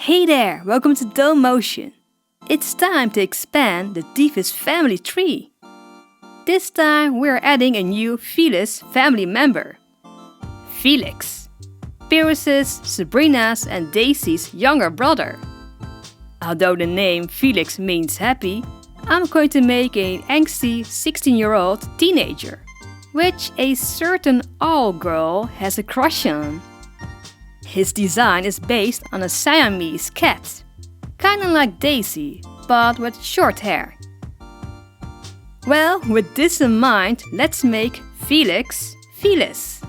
Hey there, welcome to DollMotion. It's time to expand the Divus family tree. This time we're adding a new Felis family member. Felix, Paris's, Sabrina's and Daisy's younger brother. Although the name Felix means happy, I'm going to make an angsty 16-year-old teenager, which a certain all girl has a crush on. His design is based on a Siamese cat, kinda like Daisy, but with short hair. Well, with this in mind, let's make Felix Felis.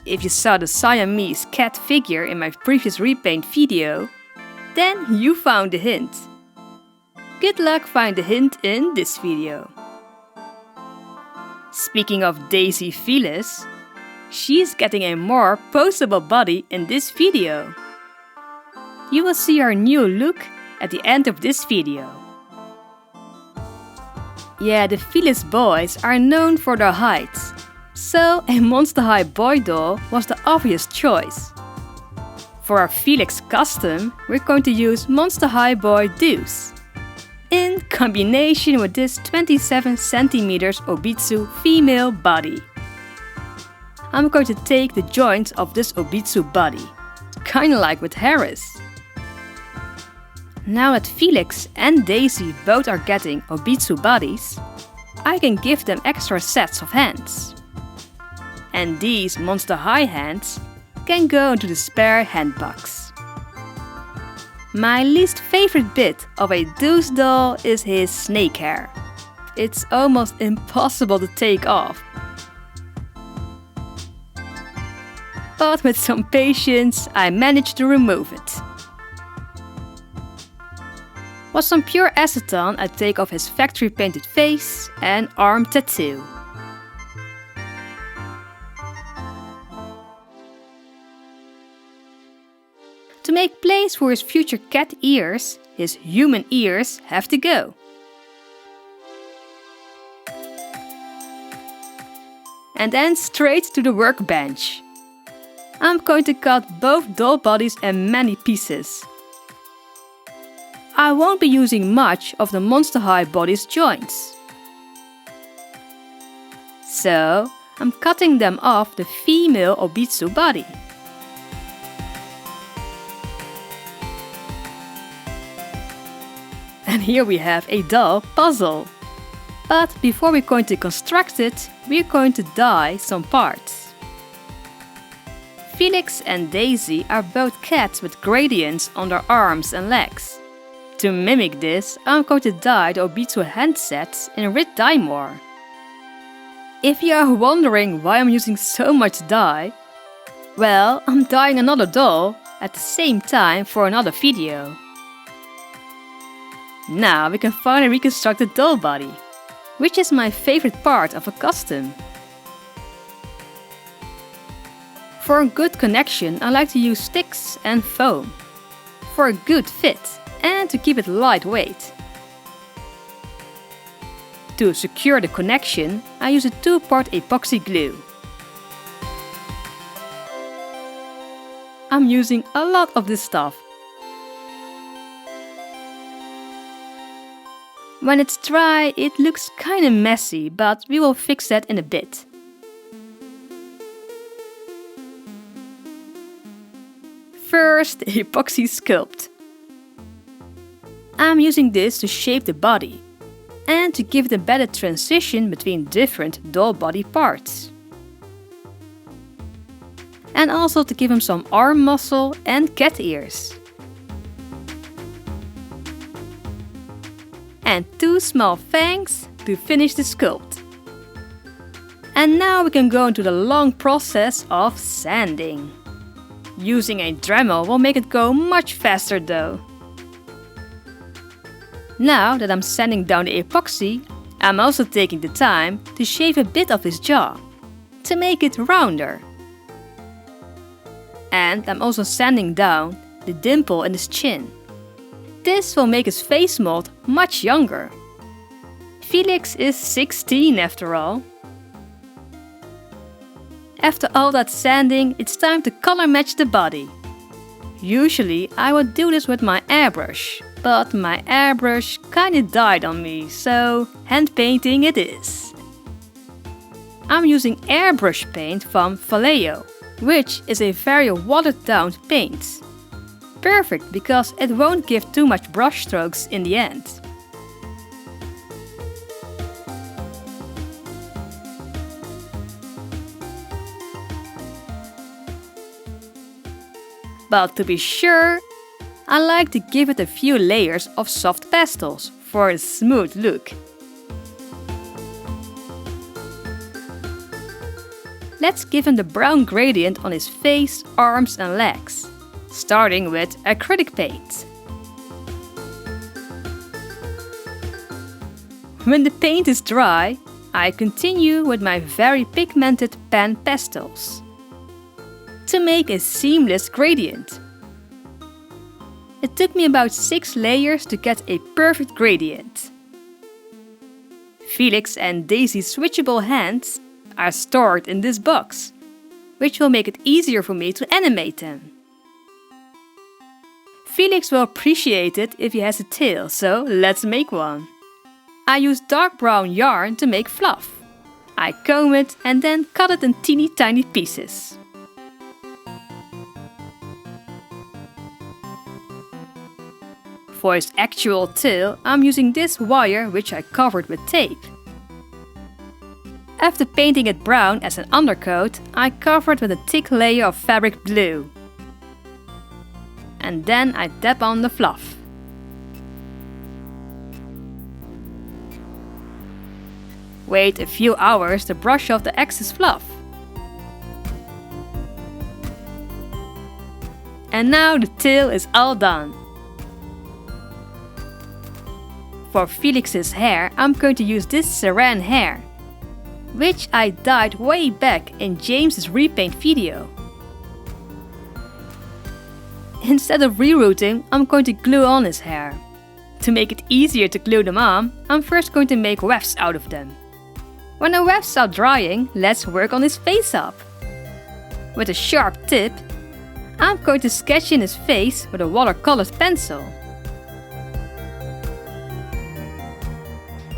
If you saw the Siamese cat figure in my previous RePaint video, then you found the hint. Good luck find the hint in this video. Speaking of Daisy Felis, she's getting a more poseable body in this video. You will see her new look at the end of this video. Yeah, the Felis boys are known for their height, so a Monster High boy doll was the obvious choice. For our Felix custom, we're going to use Monster High boy Divus, in combination with this 27 cm Obitsu female body. I'm going to take the joints of this Obitsu body, kinda like with Harris. Now that Felix and Daisy both are getting Obitsu bodies, I can give them extra sets of hands. And these Monster High hands can go into the spare hand box. My least favorite bit of a Divus doll is his snake hair. It's almost impossible to take off. But with some patience, I managed to remove it. With some pure acetone, I take off his factory painted face and arm tattoo. To make place for his future cat ears, his human ears have to go. And then straight to the workbench. I'm going to cut both doll bodies in many pieces. I won't be using much of the Monster High body's joints. So, I'm cutting them off the female Obitsu body. And here we have a doll puzzle. But before we're going to construct it, we're going to dye some parts. Felix and Daisy are both cats with gradients on their arms and legs. To mimic this, I'm going to dye the Obitsu handsets in red dye more. If you are wondering why I'm using so much dye, well, I'm dyeing another doll at the same time for another video. Now we can finally reconstruct the doll body, which is my favorite part of a custom. For a good connection, I like to use sticks and foam, for a good fit and to keep it lightweight. To secure the connection, I use a 2-part epoxy glue. I'm using a lot of this stuff. When it's dry, it looks kinda messy, but we will fix that in a bit. First, epoxy sculpt. I'm using this to shape the body and to give it a better transition between different doll body parts. And also to give him some arm muscle and cat ears. And 2 small fangs to finish the sculpt. And now we can go into the long process of sanding. Using a Dremel will make it go much faster though. Now that I'm sanding down the epoxy, I'm also taking the time to shave a bit of his jaw, to make it rounder. And I'm also sanding down the dimple in his chin. This will make his face mold much younger. Felix is 16 after all. After all that sanding, it's time to color match the body. Usually I would do this with my airbrush, but my airbrush kinda died on me, so hand painting it is. I'm using airbrush paint from Vallejo, which is a very watered down paint. Perfect because it won't give too much brush strokes in the end. But to be sure, I like to give it a few layers of soft pastels for a smooth look. Let's give him the brown gradient on his face, arms and legs, starting with acrylic paint. When the paint is dry, I continue with my very pigmented pan pastels to make a seamless gradient. It took me about 6 layers to get a perfect gradient. Felix and Daisy's switchable hands are stored in this box, which will make it easier for me to animate them. Felix will appreciate it if he has a tail, so let's make one. I use dark brown yarn to make fluff. I comb it and then cut it in teeny tiny pieces. For his actual tail, I'm using this wire which I covered with tape. After painting it brown as an undercoat, I cover it with a thick layer of fabric blue. And then I dab on the fluff. Wait a few hours to brush off the excess fluff. And now the tail is all done. For Felix's hair, I'm going to use this saran hair, which I dyed way back in James's RePaint video. Instead of rerouting, I'm going to glue on his hair. To make it easier to glue them on, I'm first going to make wefts out of them. When the wefts are drying, let's work on his face up. With a sharp tip, I'm going to sketch in his face with a watercolored pencil.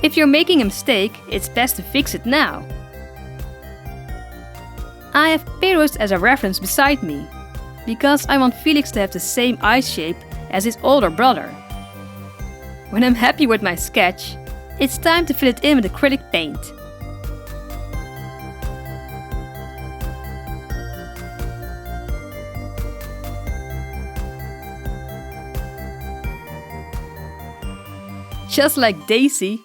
If you're making a mistake, it's best to fix it now. I have Felis as a reference beside me, because I want Felix to have the same eye shape as his older brother. When I'm happy with my sketch, it's time to fill it in with acrylic paint. Just like Daisy,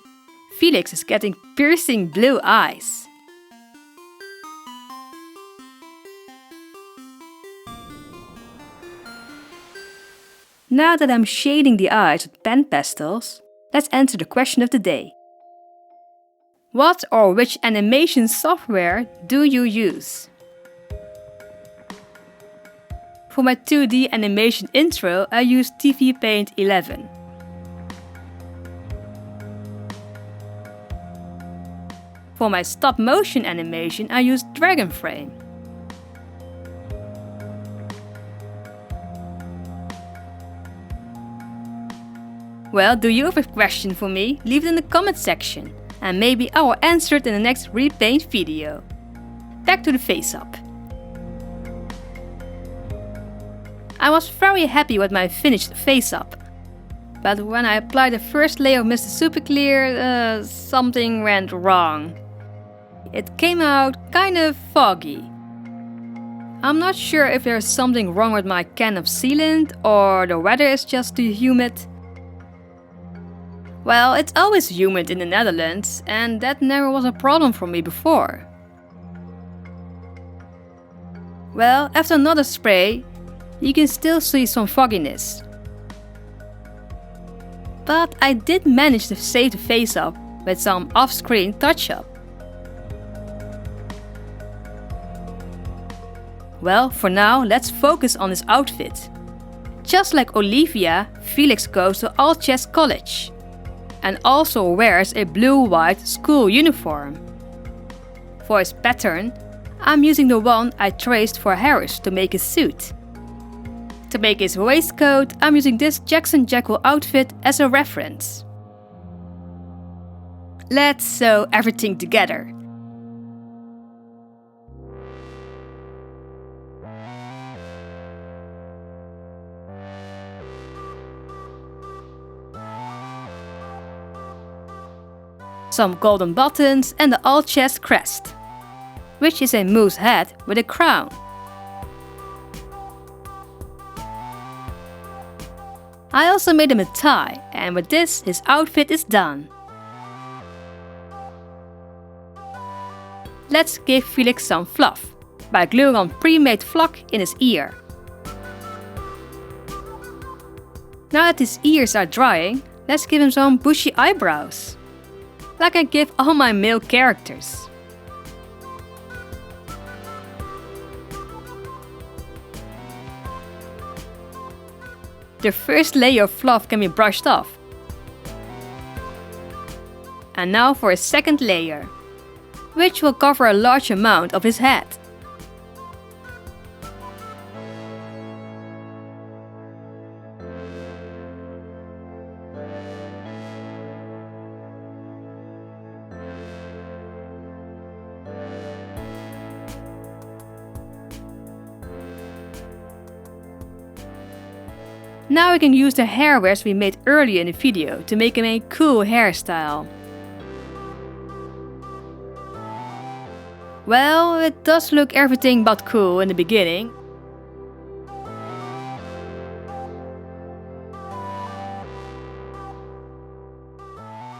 Felix is getting piercing blue eyes. Now that I'm shading the eyes with pen pastels, let's answer the question of the day. What or which animation software do you use? For my 2D animation intro, I use TV Paint 11. For my stop motion animation, I use Dragon Frame. Well, do you have a question for me? Leave it in the comment section, and maybe I will answer it in the next RePaint video. Back to the Faceup. I was very happy with my finished Faceup, but when I applied the first layer of Mr. Super Clear, something went wrong. It came out kind of foggy. I'm not sure if there's something wrong with my can of sealant or the weather is just too humid. Well, it's always humid in the Netherlands and that never was a problem for me before. Well, after another spray, you can still see some fogginess. But I did manage to save the Faceup with some off-screen touch-up. Well, for now, let's focus on his outfit. Just like Olivia, Felix goes to all-chest college and also wears a blue-white school uniform. For his pattern, I'm using the one I traced for Harris to make his suit. To make his waistcoat, I'm using this Jackson Jekyll outfit as a reference. Let's sew everything together. Some golden buttons and the all-chest crest, which is a moose hat with a crown. I also made him a tie, and with this his outfit is done. Let's give Felix some fluff by gluing on pre-made flock in his ear. Now that his ears are drying, let's give him some bushy eyebrows, like I give all my male characters. The first layer of fluff can be brushed off. And now for a second layer, which will cover a large amount of his head. Now we can use the hair wares we made earlier in the video to make him a cool hairstyle. Well, it does look everything but cool in the beginning.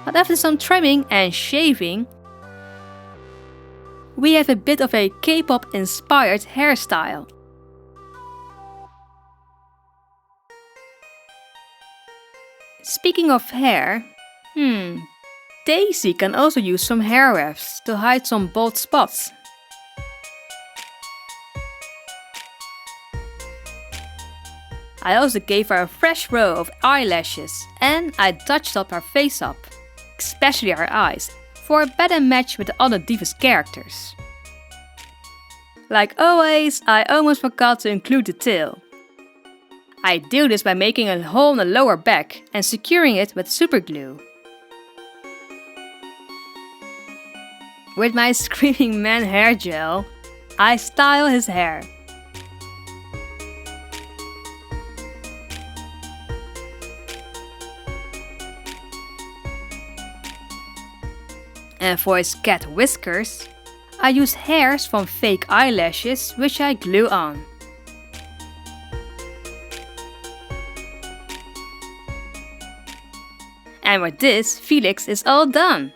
But after some trimming and shaving, we have a bit of a K-pop inspired hairstyle. Speaking of hair, Daisy can also use some hair wefts to hide some bald spots. I also gave her a fresh row of eyelashes and I touched up her face up, especially her eyes, for a better match with the other Divus characters. Like always, I almost forgot to include the tail. I do this by making a hole in the lower back and securing it with super glue. With my Screaming Man hair gel, I style his hair. And for his cat whiskers, I use hairs from fake eyelashes which I glue on. And with this, Felix is all done.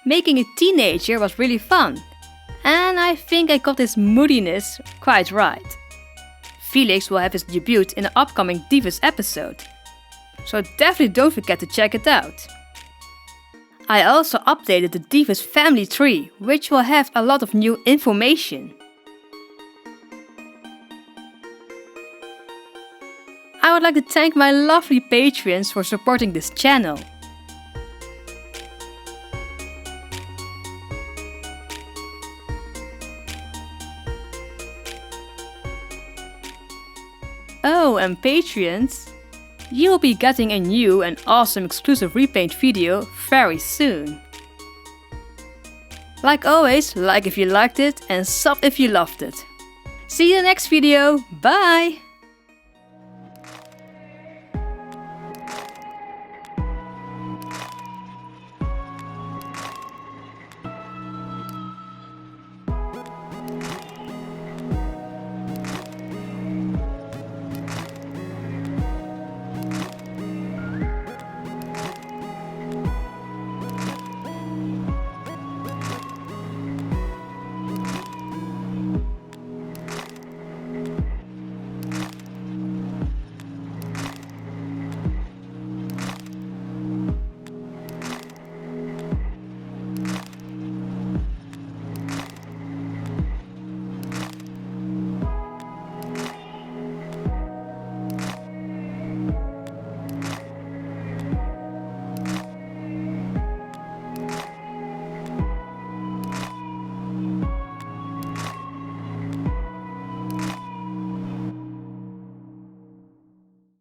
Making a teenager was really fun, And I think I got this moodiness quite right. Felix will have his debut in the upcoming Divus episode, so definitely don't forget to check it out. I also updated the Divus family tree, which will have a lot of new information. I would like to thank my lovely patrons for supporting this channel. Oh, and patrons, you will be getting a new and awesome exclusive repaint video very soon. Like always, like if you liked it and sub if you loved it. See you in the next video, bye!